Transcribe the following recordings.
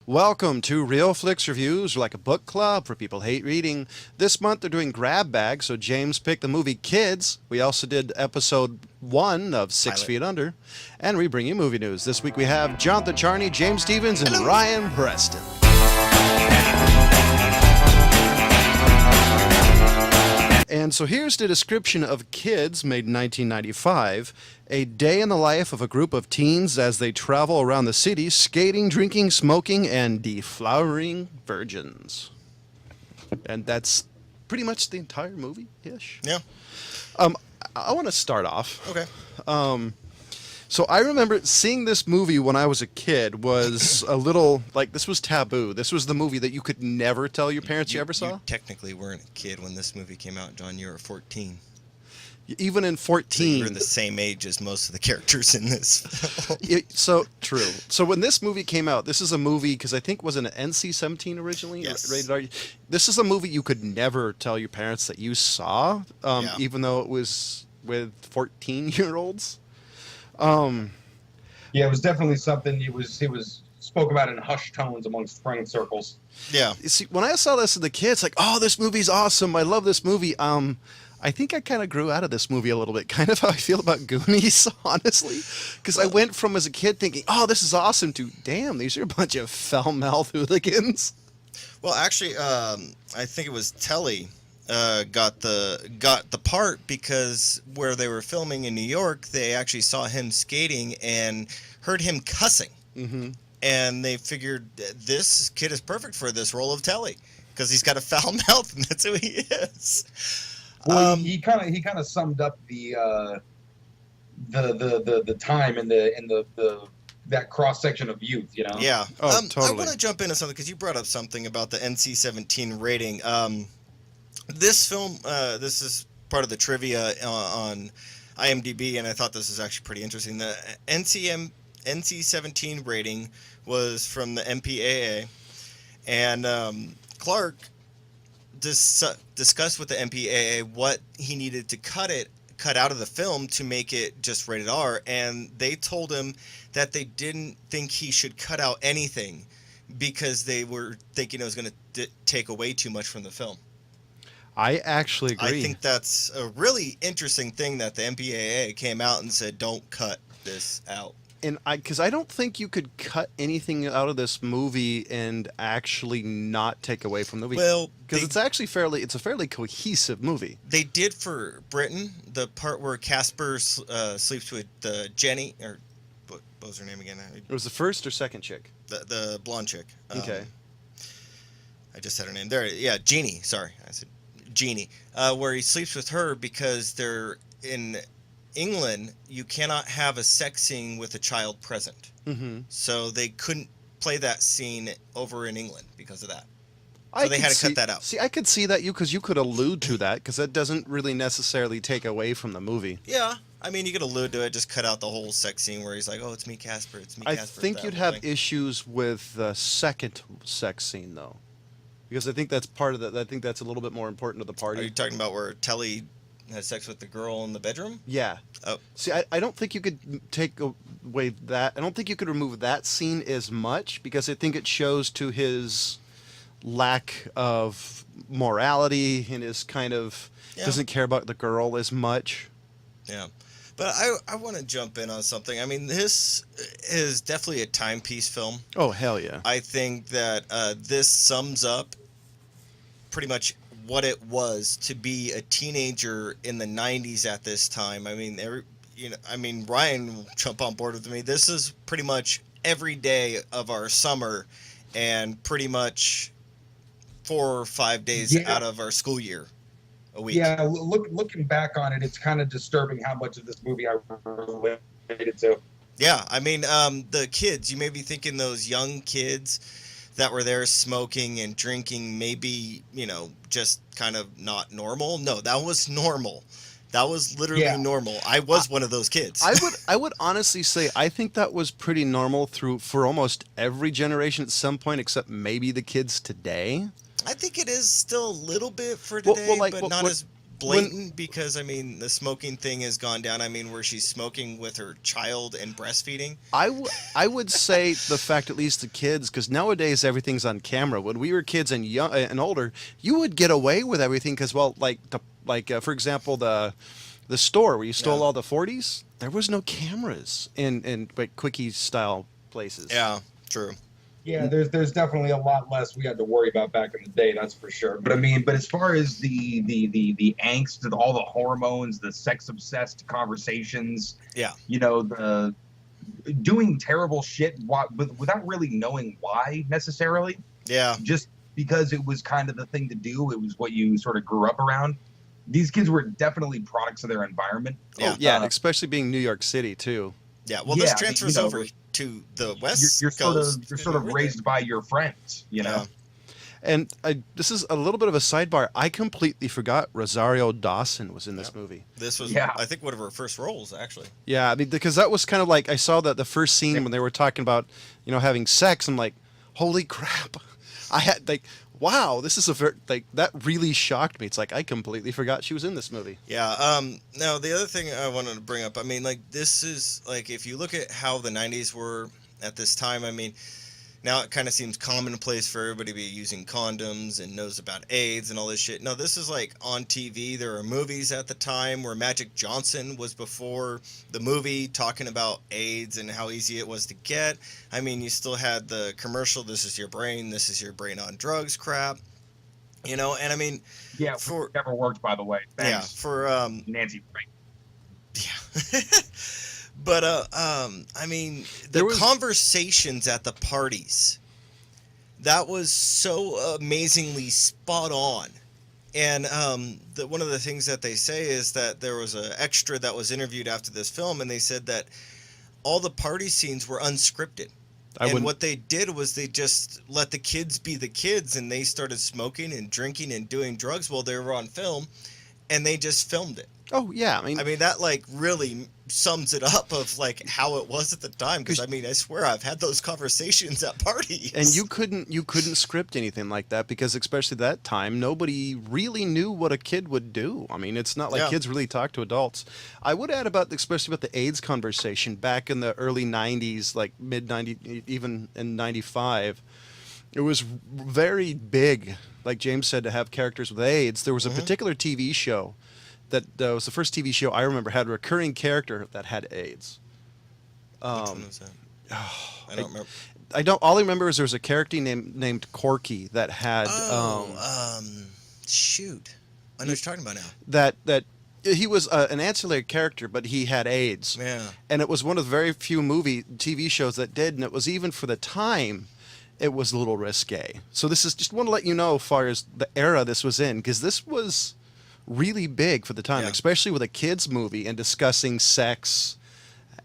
Welcome to Real Flix Reviews, like a book club for people who hate reading. This month they're doing grab bags, so James picked the movie Kids. We also did episode 1 of Six Pilot. Feet Under, and we bring you movie news. This week we have Jonathan Charney, James Stevens, and Hello. Ryan Preston. And so here's the description of Kids, made in 1995. A day in the life of a group of teens as they travel around the city, skating, drinking, smoking, and deflowering virgins. And that's pretty much the entire movie-ish. Yeah. I want to start off. Okay. So I remember seeing this movie when I was a kid was a little, like, this was taboo. This was the movie that you could never tell your parents you ever saw. You technically weren't a kid when this movie came out, John. You were 14. Even in So 14. you were the same age as most of the characters in this film. So true. So when this movie came out, this is a movie, because I think was an NC-17 originally. Yes. Rated R. This is a movie you could never tell your parents that you saw, Yeah. even though it was with 14-year-olds. Yeah, it was definitely something he was spoke about in hushed tones amongst friend circles. Yeah. You see, when I saw this as a kid, it's like, oh, this movie's awesome. I love this movie. I think I kind of grew out of this movie a little bit, kind of how I feel about Goonies, honestly. Because I went from as a kid thinking, oh, this is awesome, to, damn, these are a bunch of foul-mouthed hooligans. Well, actually, I think it was Telly got the part because where they were filming in New York, they actually saw him skating and heard him cussing. Mm-hmm. And they figured this kid is perfect for this role of Telly because he's got a foul mouth and that's who he is. Well, he kind of summed up the time and the that cross section of youth, you know. Yeah. Oh, I totally. want to jump into something because you brought up something about the NC-17 rating. This film, this is part of the trivia on IMDb, and I thought this was actually pretty interesting. The NC-17 rating was from the MPAA, and Clark discussed with the MPAA what he needed to cut out of the film to make it just rated R, and they told him that they didn't think he should cut out anything because they were thinking it was going to take away too much from the film. I actually agree. I think that's a really interesting thing that the MPAA came out and said, don't cut this out. And because I don't think you could cut anything out of this movie and actually not take away from the movie. Well, because it's actually it's a fairly cohesive movie. They did for Britain, the part where Casper sleeps with Jenny, or what was her name again? It was the first or second chick. The blonde chick. Okay. I just said her name. There, yeah, Jeannie. Sorry, I said Jeannie. Where he sleeps with her because they're in England, you cannot have a sex scene with a child present. Mm-hmm. So they couldn't play that scene over in England because of that. So they had to cut that out. See, I could see that because you could allude to that, because that doesn't really necessarily take away from the movie. Yeah, I mean, you could allude to it, just cut out the whole sex scene where he's like, oh, it's me, Casper, it's me, I Casper. think that you'd whole have thing. issues with the second sex scene, though. Because I think that's part of the. I think that's a little bit more important to the party. Are you talking about where Telly has sex with the girl in the bedroom? Yeah. Oh. See, I don't think you could take away that. I don't think you could remove that scene as much, because I think it shows to his lack of morality and his kind of doesn't care about the girl as much. Yeah. But I want to jump in on something. I mean, this is definitely a timepiece film. Oh, hell yeah. I think that this sums up pretty much what it was to be a teenager in the 90s at this time. I mean, Ryan will jump on board with me. This is pretty much every day of our summer and pretty much 4 or 5 days out of our school year a week. Yeah, looking back on it, it's kind of disturbing how much of this movie I related to. Yeah, I mean, the kids, you may be thinking those young kids that were there smoking and drinking, maybe, just kind of not normal. No, that was normal. That was literally normal. I was one of those kids. I would honestly say I think that was pretty normal for almost every generation at some point, except maybe the kids today. I think it is still a little bit for today, but not as blatant because I mean the smoking thing has gone down. I mean where she's smoking with her child and breastfeeding. I would say the fact at least the kids, because nowadays everything's on camera. When we were kids and young and older, you would get away with everything because, well, for example, the store where you stole all the 40s, there was no cameras in like quickie style places. Yeah, true. Yeah, there's definitely a lot less we had to worry about back in the day, that's for sure. But I mean, but as far as the angst, all the hormones, the sex obsessed conversations, you know, the doing terrible shit without really knowing why necessarily. Yeah. Just because it was kind of the thing to do, it was what you sort of grew up around. These kids were definitely products of their environment. Yeah, especially being New York City too. Yeah, well, this transfers over to the West you're Coast. You're sort of raised by your friends, you know. And this is a little bit of a sidebar. I completely forgot Rosario Dawson was in this movie. This was, I think, one of her first roles, actually. Yeah, I mean, because that was kind of like, I saw that the first scene when they were talking about, you know, having sex. I'm like, holy crap. I had, like, wow, this is that really shocked me. It's like, I completely forgot she was in this movie. Yeah. Now, the other thing I wanted to bring up, I mean, like, this is, like, if you look at how the 90s were at this time, I mean, now it kind of seems commonplace for everybody to be using condoms and knows about AIDS and all this shit. No, this is like on TV. There are movies at the time where Magic Johnson was before the movie talking about AIDS and how easy it was to get. I mean, you still had the commercial, this is your brain on drugs crap. You know, and I mean... Yeah, never worked, by the way. Thanks. Yeah, for... Nancy Frank. Yeah. But, I mean, conversations at the parties, that was so amazingly spot on. And one of the things that they say is that there was an extra that was interviewed after this film, and they said that all the party scenes were unscripted. What they did was they just let the kids be the kids, and they started smoking and drinking and doing drugs while they were on film, and they just filmed it. Oh, yeah. I mean, that, like, really sums it up of, like, how it was at the time. Because, I mean, I swear I've had those conversations at parties. And you couldn't script anything like that because, especially that time, nobody really knew what a kid would do. I mean, it's not like kids really talk to adults. I would add especially about the AIDS conversation back in the early 90s, like mid-90s, even in 95. It was very big, like James said, to have characters with AIDS. There was a particular TV show that was the first TV show I remember had a recurring character that had AIDS. Which one was that? I don't remember. All I remember is there was a character named Corky that had. Shoot, I know what you're talking about now. That he was an ancillary character, but he had AIDS. Yeah. And it was one of the very few TV shows that did, and it was even for the time, it was a little risque. So this is just want to let you know as far as the era this was in, because this was really big for the time, especially with a kids movie and discussing sex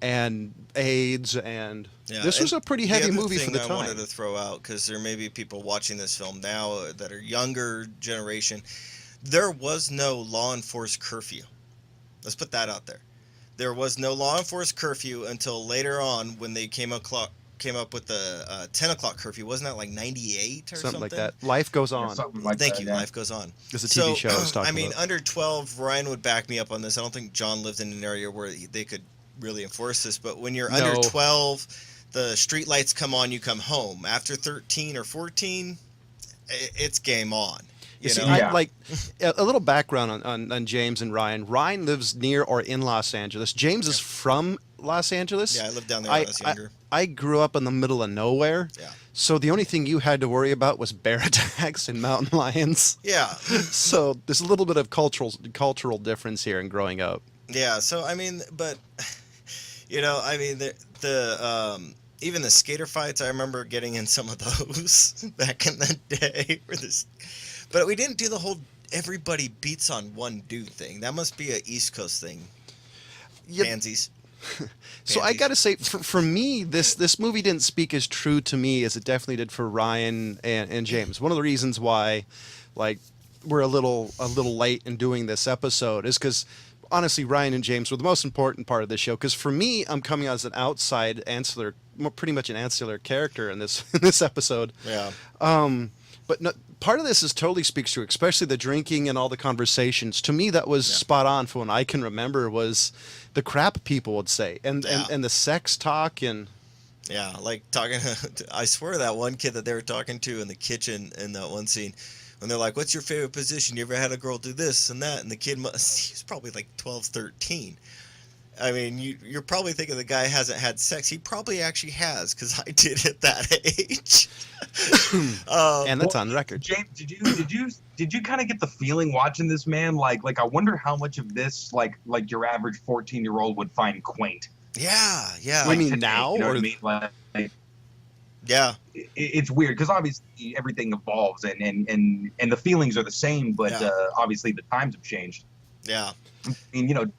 and AIDS, and this was a pretty heavy movie for the time. I wanted to throw out, because there may be people watching this film now that are younger generation, there was no law enforced curfew. Let's put that out there. There was no law enforced curfew until later on when they came up with the 10 o'clock curfew. Wasn't that like 98 or something? Like that. Life Goes On. Thank you. Life Goes on. It's a TV show I was talking about. Under 12, Ryan would back me up on this. I don't think John lived in an area where they could really enforce this, but when you're under 12, the street lights come on, you come home. After 13 or 14, it's game on. Like a little background on James and Ryan. Ryan lives near or in Los Angeles. James is from Los Angeles. Yeah, I lived down there when I was younger. I grew up in the middle of nowhere. Yeah. So the only thing you had to worry about was bear attacks and mountain lions. Yeah. So there's a little bit of cultural difference here in growing up. Yeah. So I mean, but the even the skater fights, I remember getting in some of those back in the day. But we didn't do the whole everybody beats on one dude thing. That must be a East Coast thing. Pansies. So I gotta say, for me, this movie didn't speak as true to me as it definitely did for Ryan and James. One of the reasons why, like, we're a little late in doing this episode is because, honestly, Ryan and James were the most important part of this show. Because for me, I'm coming out as an outside pretty much an ancillary character in this episode. Yeah. But no, part of this is totally speaks to, especially the drinking and all the conversations. To me, that was spot on for when I can remember was the crap people would say and the sex talk and. Yeah, like talking. I swear that one kid that they were talking to in the kitchen in that one scene, when they're like, "What's your favorite position? You ever had a girl do this and that?" And the kid, he was probably like 12, 13. I mean, you're probably thinking the guy hasn't had sex. He probably actually has, because I did at that age. And that's on record. James, did you kind of get the feeling watching this, man? Like I wonder how much of this like your average 14-year-old would find quaint. Yeah. I mean, today, now, you know or what I mean? Like, yeah, it's weird because obviously everything evolves and the feelings are the same, but obviously the times have changed. Yeah, I mean,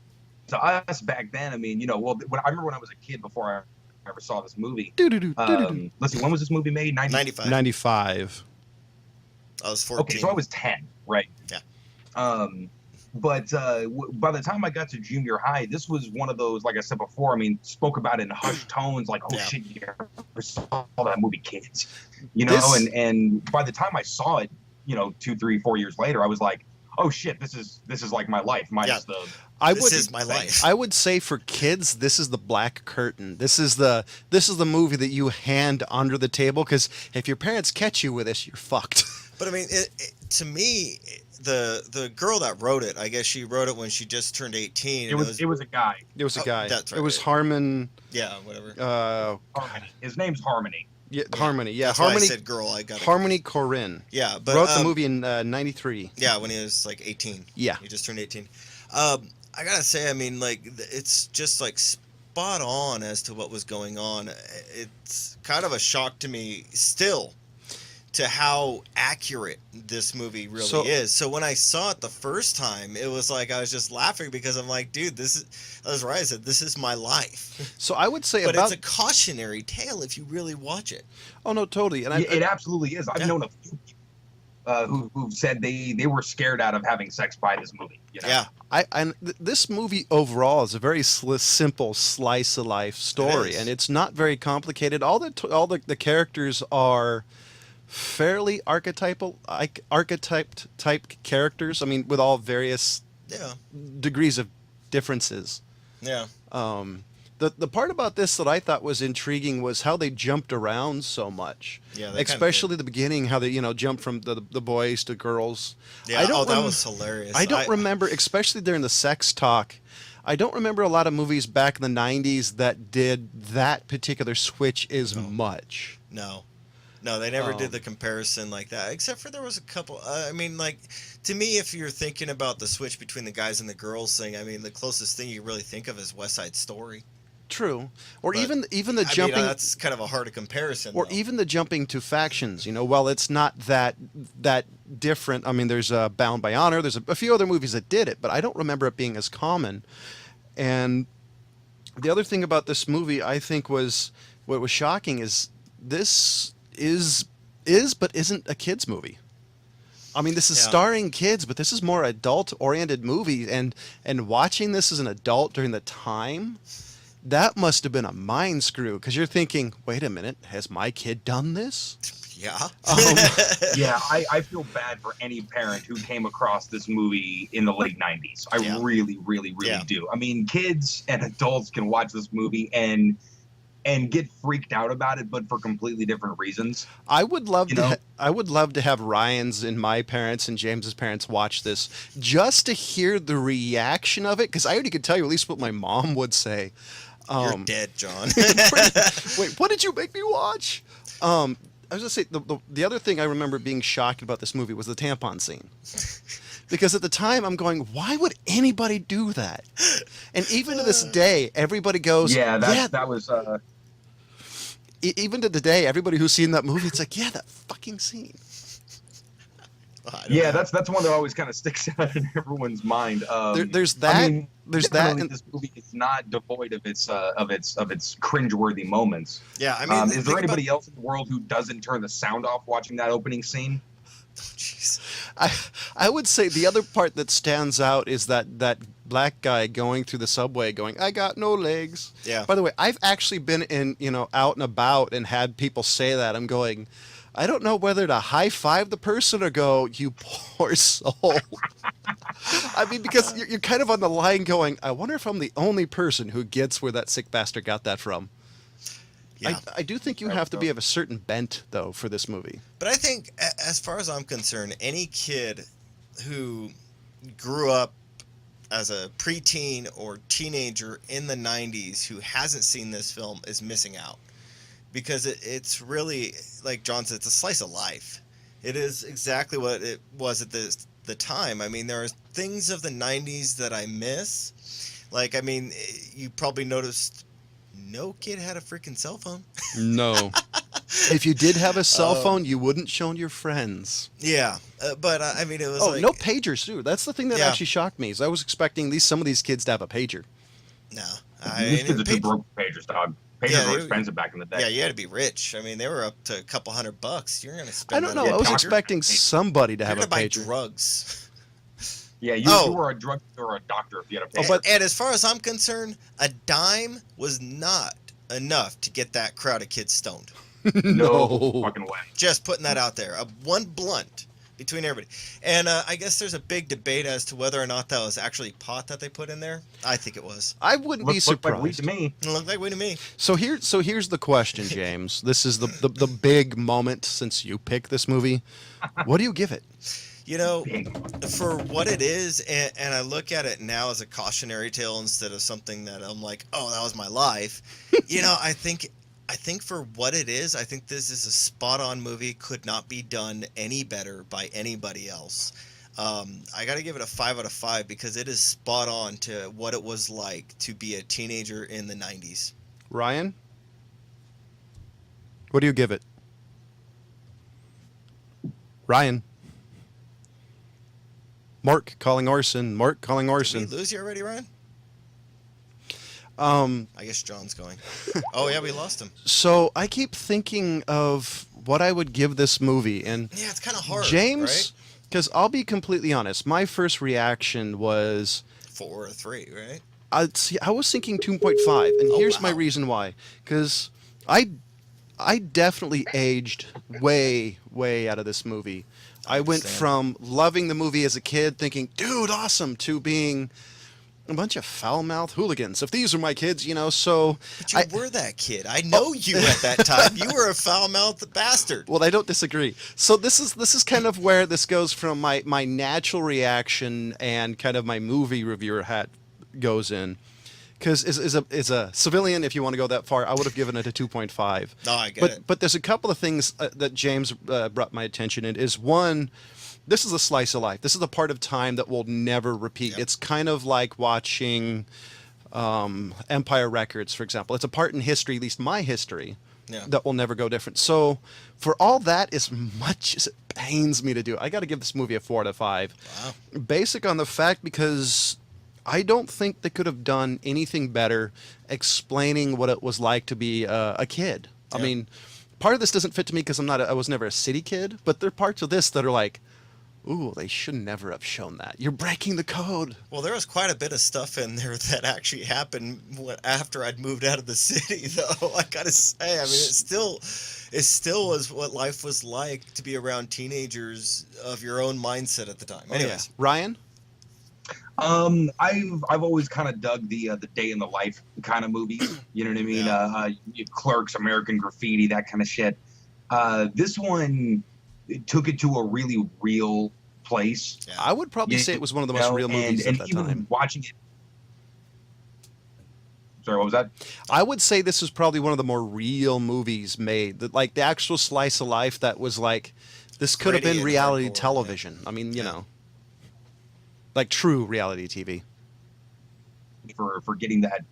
to us back then, I mean, I remember when I was a kid before I ever saw this movie. Let's see, when was this movie made? 95. 95. I was 14. Okay, so I was 10, right? Yeah. But by the time I got to junior high, this was one of those, like I said before, I mean, spoke about it in hushed tones, like, oh shit, you ever saw that movie, kids? And by the time I saw it, 2, 3, 4 years later, I was like, oh shit, this is like my life. This is my life. I would say for kids, this is the black curtain. This is the movie that you hand under the table, because if your parents catch you with this, you're fucked. But I mean, to me, the girl that wrote it, I guess she wrote it when she just turned 18. It was a guy. It was a guy. That's right. It was Harmon. Yeah, whatever. Harmony. His name's Harmony. Yeah, Harmony. Yeah, That's Harmony. why I said girl. I got it. Harmony Korine. Yeah, but wrote the movie in '93. Yeah, when he was like 18. Yeah, he just turned 18. I gotta say, I mean, like, it's just like spot on as to what was going on. It's kind of a shock to me still, to how accurate this movie really is. So when I saw it the first time, it was like I was just laughing, because I'm like, dude, that's right. I said, this is my life. So I would say, but it's a cautionary tale if you really watch it. Oh no, totally. And it absolutely is. I've known a few people who said they were scared out of having sex by this movie. Yeah. This movie overall is a very simple slice of life story, and it's not very complicated. All the characters are fairly archetyped type characters. I mean, with all various degrees of differences. Yeah. The part about this that I thought was intriguing was how they jumped around so much. Yeah, especially the beginning, how they jumped from the boys to girls. Yeah, that was hilarious. I don't remember, especially during the sex talk. I don't remember a lot of movies back in the '90s that did that particular switch as much. No, they never did the comparison like that, except for there was a couple. I mean, like, to me, if you're thinking about the switch between the guys and the girls thing, I mean, the closest thing you really think of is West Side Story. True, or even the I jumping. mean, that's kind of a harder comparison. Or even the jumping to factions. While it's not that different. I mean, there's Bound by Honor. There's a few other movies that did it, but I don't remember it being as common. And the other thing about this movie, I think, was what was shocking is this is but isn't a kids movie. I mean, this is starring kids, but this is more adult-oriented movie, and watching this as an adult during the time, that must have been a mind screw, because you're thinking, wait a minute, has my kid done this? Yeah. Yeah, I feel bad for any parent who came across this movie in the late 90s. I really, really, really do. I mean, kids and adults can watch this movie and get freaked out about it, but for completely different reasons. I would love to have Ryan's and my parents and James's parents watch this just to hear the reaction of it, because I already could tell you at least what my mom would say. You're dead, John. Wait, what did you make me watch? I was gonna say the other thing I remember being shocked about this movie was the tampon scene. Because at the time, I'm going, why would anybody do that? And even to this day, everybody goes, that was... Even to the day, everybody who's seen that movie, it's like, yeah, that fucking scene. That's one that always kind of sticks out in everyone's mind. There's that. I mean, there's that. And this movie is not devoid of its cringeworthy moments. Yeah, I mean, is there anybody else in the world who doesn't turn the sound off watching that opening scene? Jeez. I would say the other part that stands out is that black guy going through the subway going, I got no legs. Yeah. By the way, I've actually been in, out and about and had people say that. I'm going, I don't know whether to high five the person or go, "You poor soul." I mean, because you're kind of on the line going, "I wonder if I'm the only person who gets where that sick bastard got that from." Yeah. I do think you have to be of a certain bent, though, for this movie. But I think, as far as I'm concerned, any kid who grew up as a preteen or teenager in the 90s who hasn't seen this film is missing out. Because it's really, like John said, it's a slice of life. It is exactly what it was at the time. I mean, there are things of the 90s that I miss. Like, I mean, you probably noticed no kid had a freaking cell phone. No. If you did have a cell phone, you wouldn't shown your friends. Yeah, but I mean, it was like... no pagers, too. That's the thing that actually shocked me, is I was expecting some of these kids to have a pager. No. These kids are too broke for pagers, dog. Pagers were expensive back in the day. Yeah, you had to be rich. I mean, they were up to a couple $100. You're going to spend... I don't know. I was expecting somebody to have a pager. You're going to buy drugs. Yeah, you were a drug or a doctor if you had a pager. And as far as I'm concerned, a dime was not enough to get that crowd of kids stoned. No fucking way. Just putting that out there. One blunt between everybody. And I guess there's a big debate as to whether or not that was actually pot that they put in there. I think it was. I wouldn't be surprised. Looked like weed to me. It looked like weed to me. So here's the question, James. This is the big moment since you picked this movie. What do you give it? You know, for what it is, and I look at it now as a cautionary tale instead of something that I'm like, oh, that was my life. You know, I think for what it is, I think this is a spot-on movie. Could not be done any better by anybody else. I got to give it a 5 out of 5 because it is spot on to what it was like to be a teenager in the 90s. Ryan, what do you give it? Ryan. Mark calling Orson. Mark calling Orson. Did we lose you already, Ryan? I guess John's going. Oh yeah, we lost him. So I keep thinking of what I would give this movie, and yeah, it's kind of hard, James, because I'll be completely honest, my first reaction was 4 or 3, right? I was thinking 2.5, and here's my reason why. Because I definitely aged way out of this movie. I went from loving the movie as a kid, thinking, dude, awesome, to being a bunch of foul-mouthed hooligans. If these are my kids, you know, so... But you were that kid. I know you at that time. You were a foul-mouthed bastard. Well, I don't disagree. So this is kind of where this goes from my natural reaction and kind of my movie reviewer hat goes in. Because as a civilian, if you want to go that far, I would have given it a 2.5. No, I get it. But there's a couple of things that James brought my attention in. Is one, this is a slice of life. This is a part of time that will never repeat. Yep. It's kind of like watching Empire Records, for example. It's a part in history, at least my history, that will never go different. So for all that, as much as it pains me to do, I got to give this movie a 4 out of 5. Wow. Basic on the fact because... I don't think they could have done anything better explaining what it was like to be a kid. Yep. I mean, part of this doesn't fit to me because I was never a city kid, but there are parts of this that are like, ooh, they should never have shown that. You're breaking the code. Well, there was quite a bit of stuff in there that actually happened after I'd moved out of the city, though. I gotta say, I mean, it still was what life was like to be around teenagers of your own mindset at the time. Anyways, yeah. Ryan? I've always kind of dug the day in the life kind of movies. You know what I mean? Yeah. Clerks, American Graffiti, that kind of shit. This one took it to a really real place. Yeah. I would probably say it was one of the most real movies at that time. And even watching it. Sorry, what was that? I would say this is probably one of the more real movies made. Like the actual slice of life that was like, this could have been reality television. Yeah. I mean, you know. Like true reality TV. For getting that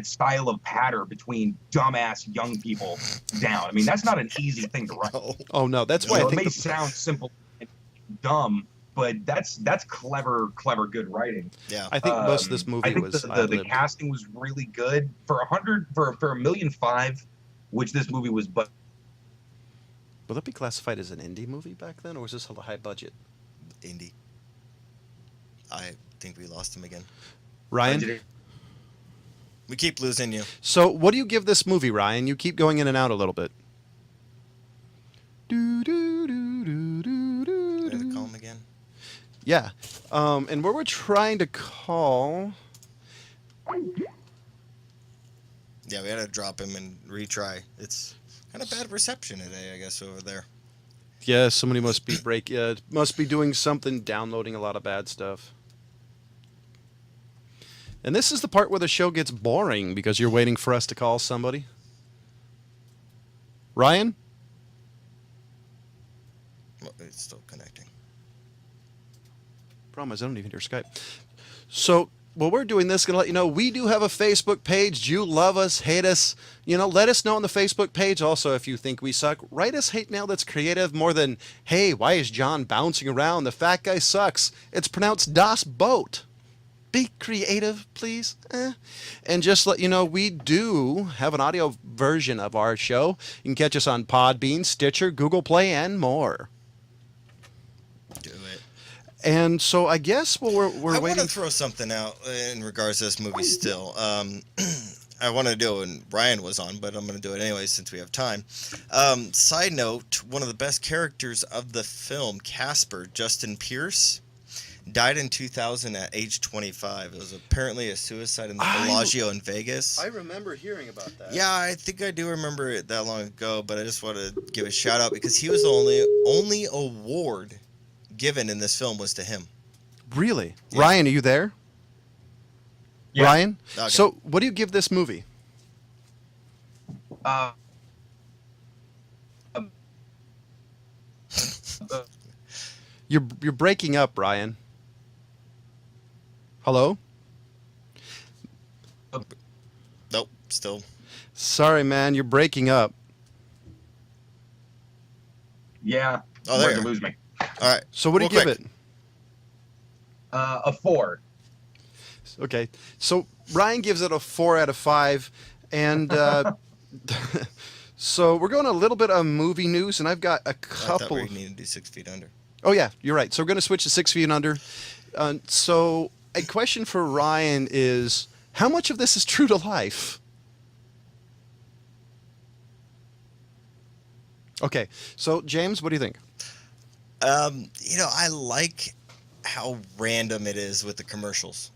style of patter between dumbass young people down. I mean, that's not an easy thing to write. Oh no, that's why I think it may sound simple and dumb, but that's clever good writing. Yeah, I think most of this movie was. The casting was really good for $1.5 million, which this movie was. But will it be classified as an indie movie back then, or was this a high budget? Indie. I think we lost him again. Ryan? We keep losing you. So what do you give this movie, Ryan? You keep going in and out a little bit. Yeah. And where we're trying to call. Yeah, we had to drop him and retry. It's kind of bad reception today, I guess, over there. Yeah, somebody must be doing something, downloading a lot of bad stuff. And this is the part where the show gets boring because you're waiting for us to call somebody. Ryan? Well, it's still connecting. Problem is, I don't even hear Skype. So, while we're doing this, going to let you know, we do have a Facebook page. Do you love us, hate us? Let us know on the Facebook page. Also, if you think we suck, write us hate mail that's creative more than, hey, why is John bouncing around? The fat guy sucks. It's pronounced Das Boat. Be creative, please. And just let you know, we do have an audio version of our show. You can catch us on Podbean, Stitcher, Google Play, and more. Do it. And so I guess we're I waiting. want to throw something out in regards to this movie still. I want to do it when Ryan was on, but I'm going to do it anyway since we have time. Side note, one of the best characters of the film, Casper, Justin Pierce, died in 2000 at age 25. It was apparently a suicide in the Bellagio in Vegas. I remember hearing about that. Yeah, I think I do remember it that long ago, but I just want to give a shout out because he was the only award given in this film was to him. Really? Yeah. Ryan, are you there? Yeah. Ryan? Okay. So, what do you give this movie? You're breaking up, Ryan. Hello? Nope, still. Sorry, man, you're breaking up. Yeah. Oh, there Where'd you you are. lose me? All right. So, what do you Real give quick. it? A 4. Okay. So, Ryan gives it a 4 out of 5. And so, we're going a little bit of movie news, and I've got a I thought couple. we needed to do 6 Feet Under. Oh, yeah, you're right. So, we're going to switch to 6 Feet Under. So, a question for Ryan is, how much of this is true to life? Okay, so James, what do you think? I like how random it is with the commercials.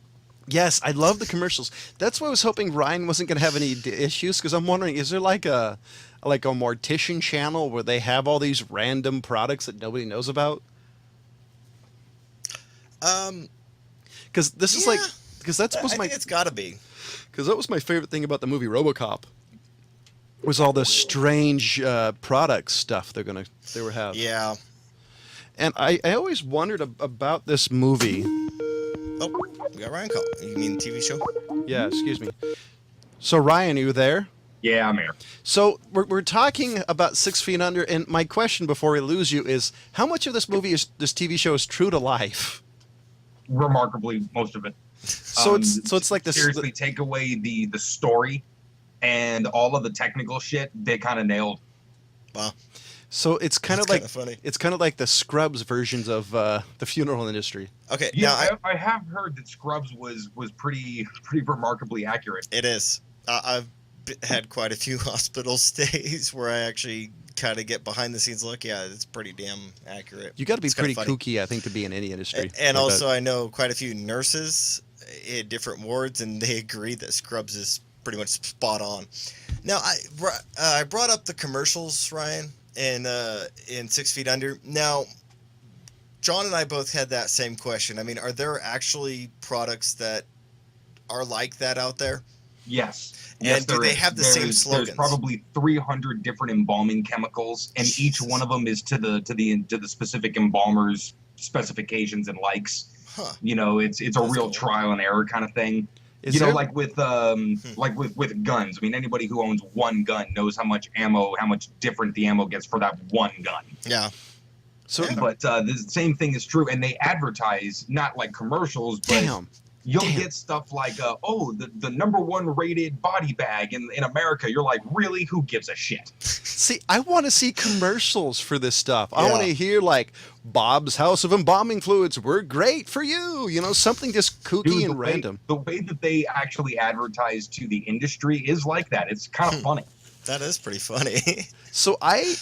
Yes, I love the commercials. That's why I was hoping Ryan wasn't going to have any issues, because I'm wondering, is there like a mortician channel where they have all these random products that nobody knows about? Because this is like, because that was I think it's got to be. because that was my favorite thing about the movie RoboCop. Was all the strange product stuff they were having. Yeah. And I always wondered about this movie. Oh, we got Ryan call. You mean TV show? Yeah, excuse me. So Ryan, are you there? Yeah, I'm here. So we're talking about 6 Feet Under, and my question before we lose you is, how much of this movie this TV show is true to life? Remarkably, most of it. So it's like this. Seriously, take away the story and all of the technical shit. They kind of nailed. Wow. So it's kind of like funny. It's kind of like the Scrubs versions of the funeral industry. Okay. Yeah, Now I have heard that Scrubs was pretty remarkably accurate. it is. I've had quite a few hospital stays where I actually kind of get behind the scenes look. Yeah, it's pretty damn accurate. You got to be It's kinda pretty funny. kooky, I think, to be in any industry. And like also, that. I know quite a few nurses in different wards, and they agree that Scrubs is pretty much spot on. Now, I brought up the commercials, Ryan, in 6 Feet Under. Now, John and I both had that same question. I mean, are there actually products that are like that out there? Yes. And Yes, do there they is. have the same slogans? There's probably 300 different embalming chemicals, and each one of them is to the specific embalmer's specifications and likes. Huh. It's a That's real cool. trial and error kind of thing. Is there- Like with guns. I mean, anybody who owns one gun knows how much different the ammo gets for that one gun. Yeah. So But the same thing is true, and they advertise not like commercials, but damn. you'll Damn. get stuff like, the number one rated body bag in America. You're like, really? Who gives a shit? See, I want to see commercials for this stuff. I Yeah. want to hear like Bob's House of Embalming Fluids. We're great for you. Something just kooky Dude, and random. The way that they actually advertise to the industry is like that. It's kind of funny. That is pretty funny. So I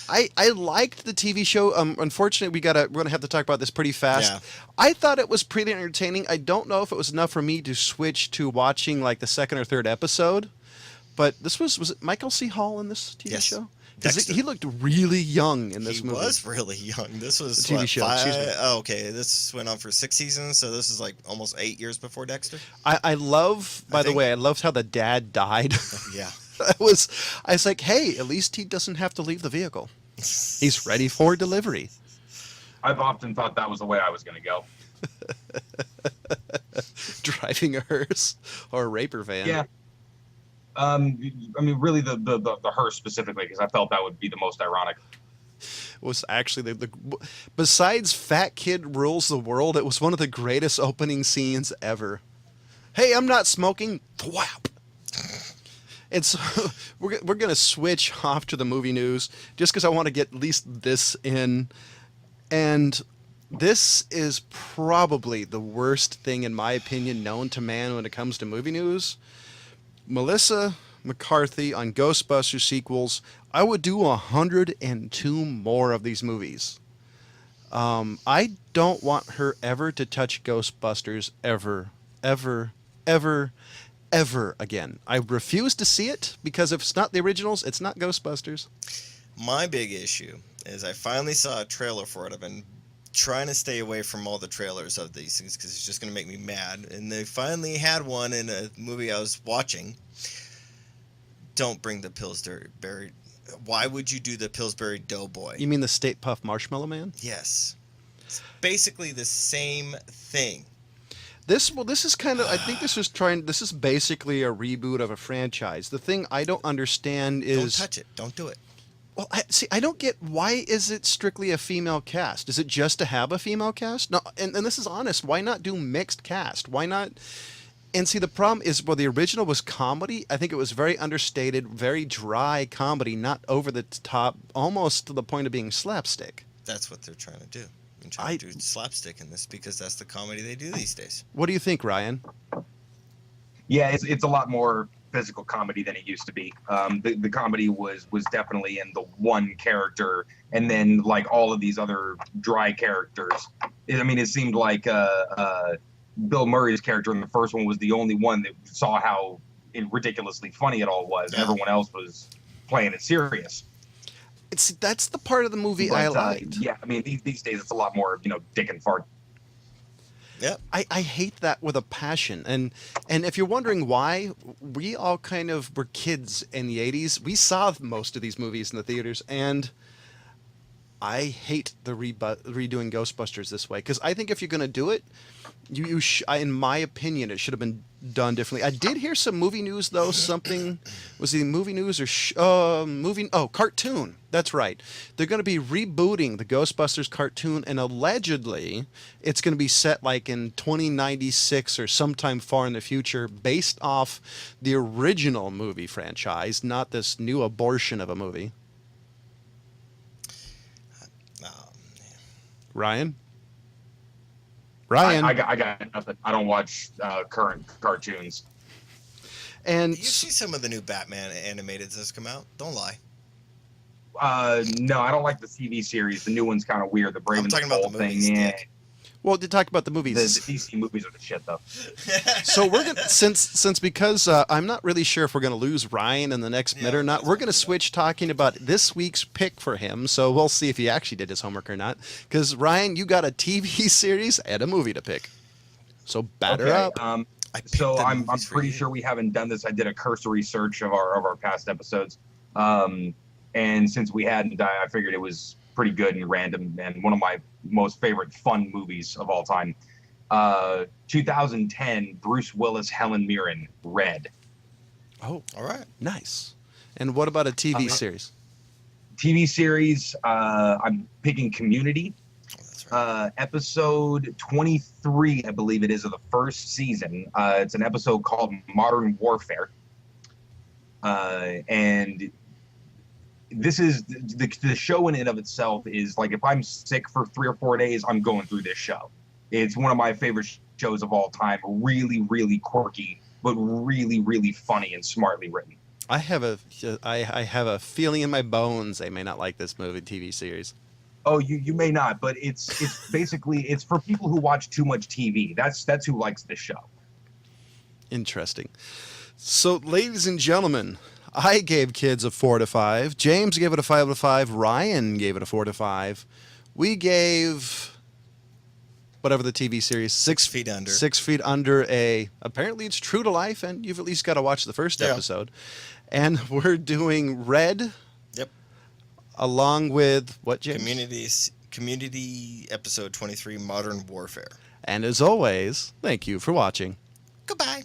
liked the TV show. Unfortunately, we're gonna have to talk about this pretty fast. Yeah. I thought it was pretty entertaining. I don't know if it was enough for me to switch to watching like the second or third episode, but this was it Michael C. Hall in this TV Yes. show? Because Dexter. he looked really young in this He movie. was really young. This was The TV show, excuse me. Oh, okay. This went on for 6 seasons, so this is like almost 8 years before Dexter. I love. By the think- way, I loved how the dad died. Yeah. I was like, hey, at least he doesn't have to leave the vehicle. He's ready for delivery. I've often thought that was the way I was going to go. Driving a hearse or a raper van. Yeah. I mean, really, the hearse specifically, because I felt that would be the most ironic. Was actually the besides Fat Kid Rules the World, it was one of the greatest opening scenes ever. Hey, I'm not smoking. Thwap. And so we're going to switch off to the movie news just because I want to get at least this in. And this is probably the worst thing, in my opinion, known to man when it comes to movie news. Melissa McCarthy on Ghostbusters sequels. I would do 102 more of these movies. I don't want her ever to touch Ghostbusters ever, ever, ever, ever again. I refuse to see it because if it's not the originals, it's not Ghostbusters. My big issue is I finally saw a trailer for it. I've been trying to stay away from all the trailers of these things because it's just going to make me mad. And they finally had one in a movie I was watching. Don't bring the Pillsbury. Why would you do the Pillsbury Doughboy? You mean the State Puff Marshmallow Man? Yes. It's basically the same thing. This is kind of, I think this is basically a reboot of a franchise. The thing I don't understand is... Don't touch it. Don't do it. Well, I don't get, why is it strictly a female cast? Is it just to have a female cast? No, and this is honest. Why not do mixed cast? Why not? And see, the problem is, well, the original was comedy. I think it was very understated, very dry comedy, not over the top, almost to the point of being slapstick. That's what they're trying to do. They're trying to do slapstick in this because that's the comedy they do these days. What do you think, Ryan? Yeah, it's a lot more physical comedy than it used to be. The comedy was definitely in the one character, and then like all of these other dry characters. It seemed like Bill Murray's character in the first one was the only one that saw how ridiculously funny it all was. Yeah. Everyone else was playing it serious. That's the part of the movie I liked. Yeah, these days it's a lot more, dick and fart. Yep. I hate that with a passion. And if you're wondering why, we all kind of were kids in the 80s. We saw most of these movies in the theaters, and I hate the redoing Ghostbusters this way. Because I think if you're going to do it, in my opinion, it should have been done differently. I did hear some movie news, though. Something, was it movie news or cartoon. That's right. They're going to be rebooting the Ghostbusters cartoon, and allegedly it's going to be set like in 2096 or sometime far in the future, based off the original movie franchise, not this new abortion of a movie. Ryan? I got nothing. I don't watch current cartoons. And You see some of the new Batman animated that's come out? Don't lie. No, I don't like the TV series. The new one's kind of weird. The Brave I'm and the talking about Bold the thing. movies, Yeah. Dick. well, to talk about the The movies. DC movies are the shit, though. So we're gonna since because I'm not really sure if we're gonna lose Ryan in the next minute or not. We're gonna switch talking about this week's pick for him. So we'll see if he actually did his homework or not. Because Ryan, you got a TV series and a movie to pick. So batter up. I'm movies for pretty you. sure we haven't done this. I did a cursory search of our past episodes, and since we hadn't, I figured it was pretty good and random, and one of my most favorite fun movies of all time. 2010, Bruce Willis, Helen Mirren, Red. Oh, All right. nice. And what about a TV series? TV series, I'm picking Community. Oh, that's right. Episode 23, I believe it is, of the first season. It's an episode called Modern Warfare. And this is the show in and of itself is like, if I'm sick for 3 or 4 days, I'm going through this show. It's one of my favorite shows of all time. Really, really quirky, but really, really funny and smartly written. I have a feeling in my bones they may not like this movie TV series. Oh, you may not, but it's basically it's for people who watch too much TV. That's who likes this show. Interesting. So, ladies and gentlemen, I gave Kids a 4 to 5. James gave it a 5 to 5. Ryan gave it a 4 to 5. We gave whatever the TV series 6 Feet Under. 6 Feet Under a. Apparently, it's true to life, and you've at least got to watch the first episode. And we're doing Red. Yep. Along with what, James? Community episode 23, Modern Warfare. And as always, thank you for watching. Goodbye.